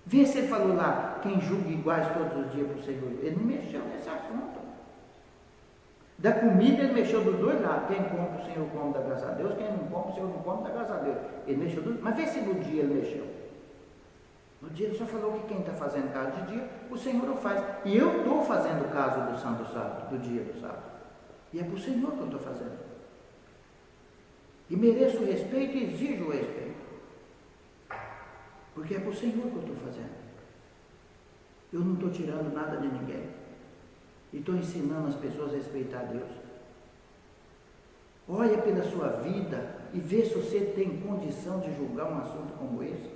Vê se ele falou lá: quem julga iguais todos os dias para o Senhor. Ele não mexeu nesse assunto. Da comida ele mexeu dos dois lados. Quem come o Senhor come, dá graças a Deus. Quem não come, o Senhor não come, dá graças a Deus. Ele mexeu dos... Mas vê se no dia ele mexeu. No dia ele só falou que quem está fazendo caso de dia, o Senhor o faz. E eu estou fazendo caso do santo sábado, do dia do sábado. E é para o Senhor que eu estou fazendo. E mereço o respeito e exijo o respeito. Porque é para o Senhor que eu estou fazendo. Eu não estou tirando nada de ninguém. E estou ensinando as pessoas a respeitar Deus. Olha pela sua vida e vê se você tem condição de julgar um assunto como esse.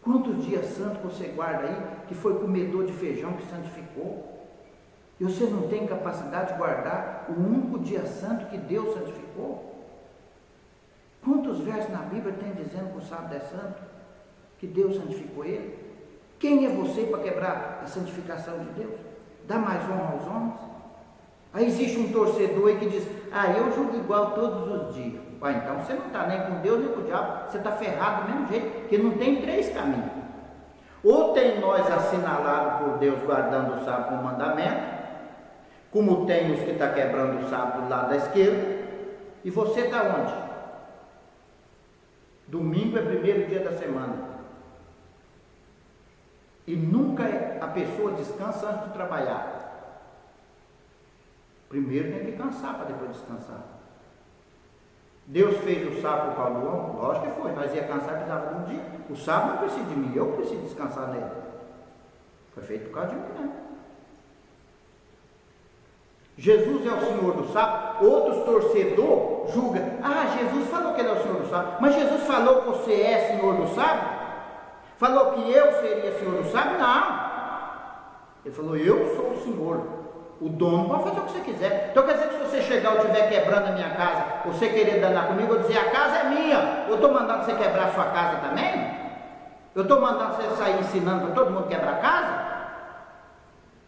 Quantos dias santos você guarda aí que foi comedor de feijão que santificou? E você não tem capacidade de guardar o único dia santo que Deus santificou? Quantos versos na Bíblia tem dizendo que o sábado é santo? Que Deus santificou ele? Quem é você para quebrar a santificação de Deus? Dá mais honra aos homens? Aí existe um torcedor aí que diz: eu julgo igual todos os dias. Então você não está nem com Deus nem com o diabo, você está ferrado do mesmo jeito, porque não tem três caminhos. Ou tem nós assinalados por Deus guardando o sábado com mandamento, como tem os que estão quebrando o sábado do lado da esquerda, e você está onde? Domingo é o primeiro dia da semana. E nunca a pessoa descansa antes de trabalhar. Primeiro tem que cansar para depois descansar. Deus fez o sábado por causa do homem? Lógico que foi, mas ia cansar, precisava de um dia. O sábado não precisa de mim, eu preciso descansar nele. Foi feito por causa de mim, né? Jesus é o Senhor do sábado. Outros torcedores julgam: Jesus falou que ele é o Senhor do sábado, mas Jesus falou que você é Senhor do sábado? Falou que eu seria Senhor do sábado? Não. Ele falou: eu sou o Senhor. O dono pode fazer o que você quiser. Então chegar, eu estiver quebrando a minha casa, você querer danar comigo, eu dizer, a casa é minha, eu estou mandando você quebrar a sua casa também? Eu estou mandando você sair ensinando para todo mundo quebrar a casa?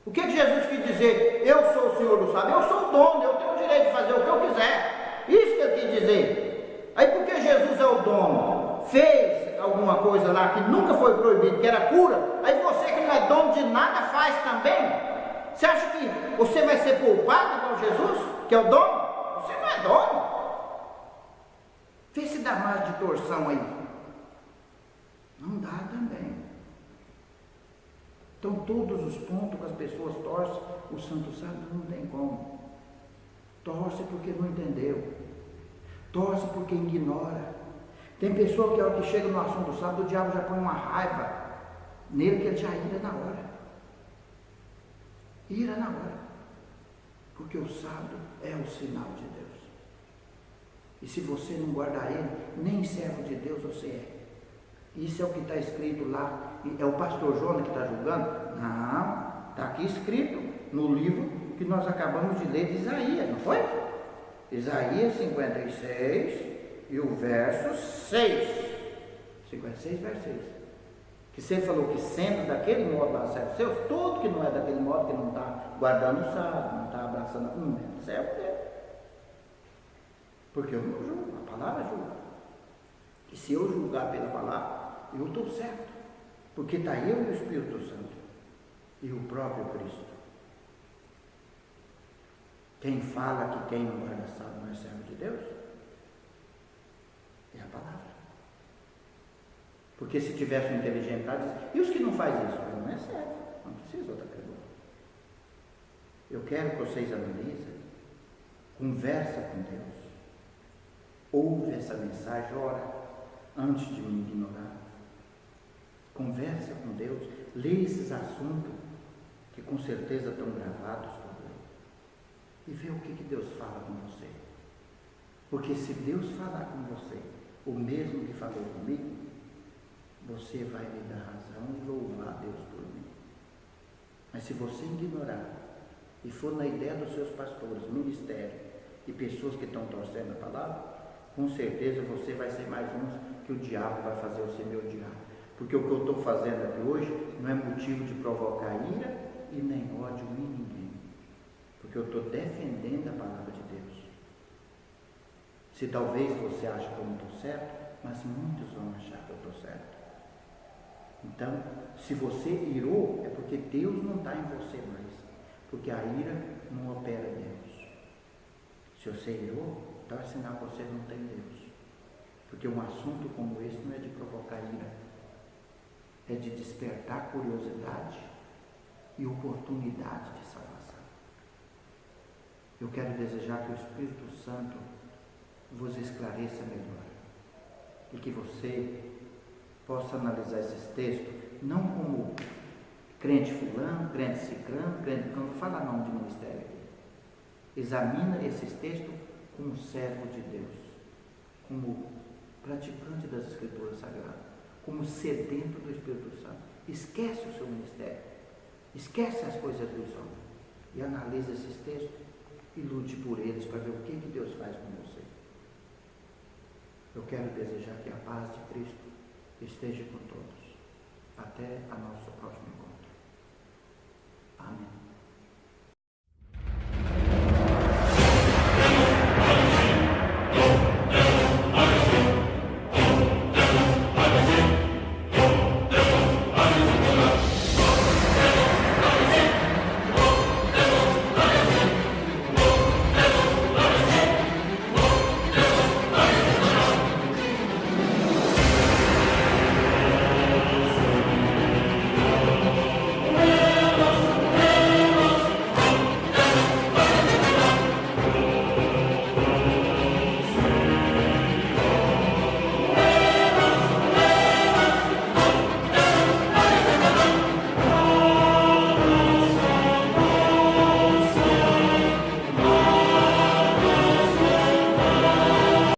O que Jesus quis dizer? Eu sou o Senhor do sábado, eu sou o dono, eu tenho o direito de fazer o que eu quiser. Isso que ele quis dizer. Aí porque Jesus é o dono, fez alguma coisa lá que nunca foi proibido, que era cura, aí você que não é dono de nada faz também? Você acha que você vai ser poupado igual Jesus, que é o dono? Você não é dono. Vê se dá mais de torção aí. Não dá também. Então todos os pontos que as pessoas torcem, o santo sábado não tem como. Torce porque não entendeu. Torce porque ignora. Tem pessoa que a hora que chega no assunto do sábado, o diabo já põe uma raiva nele que ele já ira na hora. Ira na hora. Porque o sábado é o sinal de Deus. E se você não guardar ele, nem servo de Deus você é. Isso é o que está escrito lá. É o pastor Jonas que está julgando? Não, está aqui escrito no livro que nós acabamos de ler de Isaías, não foi? Isaías 56 e o verso 6. 56, verso 6. Que você falou que sendo daquele modo lá servo seus, todo que não é daquele modo, que não está guardando o sábado, não está abraçando, não é servo dele. Porque eu não julgo, a palavra julga. E se eu julgar pela palavra, eu estou certo, porque está eu e o Espírito Santo e o próprio Cristo. Quem fala que quem não guarda sábado não é servo de Deus, é a palavra. Porque se tivesse um inteligente para dizer, e os que não fazem isso? Não é servo, não precisa outra pergunta. Eu quero que vocês analisem, conversa com Deus, ouve essa mensagem, ora, antes de me ignorar. Conversa com Deus, lê esses assuntos que com certeza estão gravados por Deus e vê o que Deus fala com você. Porque se Deus falar com você o mesmo que falou comigo, você vai me dar razão e louvar a Deus por mim. Mas se você ignorar e for na ideia dos seus pastores, ministério e pessoas que estão torcendo a palavra, com certeza você vai ser mais uns que o diabo vai fazer você me odiar. Porque o que eu estou fazendo aqui hoje não é motivo de provocar ira e nem ódio em ninguém. Porque eu estou defendendo a palavra de Deus. Se talvez você ache que eu não estou certo, mas muitos vão achar que eu estou certo. Então, se você irou, é porque Deus não está em você mais. Porque a ira não opera em Deus. Se você irou, então é sinal que você não tem Deus. Porque um assunto como esse não é de provocar ira. É de despertar curiosidade e oportunidade de salvação. Eu quero desejar que o Espírito Santo vos esclareça melhor e que você possa analisar esses textos não como crente fulano, crente ciclano, crente, não vou falar nome de ministério aqui. Examina esses textos como servo de Deus, como praticante das Escrituras Sagradas, como sedento do Espírito Santo. Esquece o seu ministério, esquece as coisas dos homens e analisa esses textos e lute por eles para ver o que Deus faz com você. Eu quero desejar que a paz de Cristo esteja com todos. Até a nossa próxima encontro.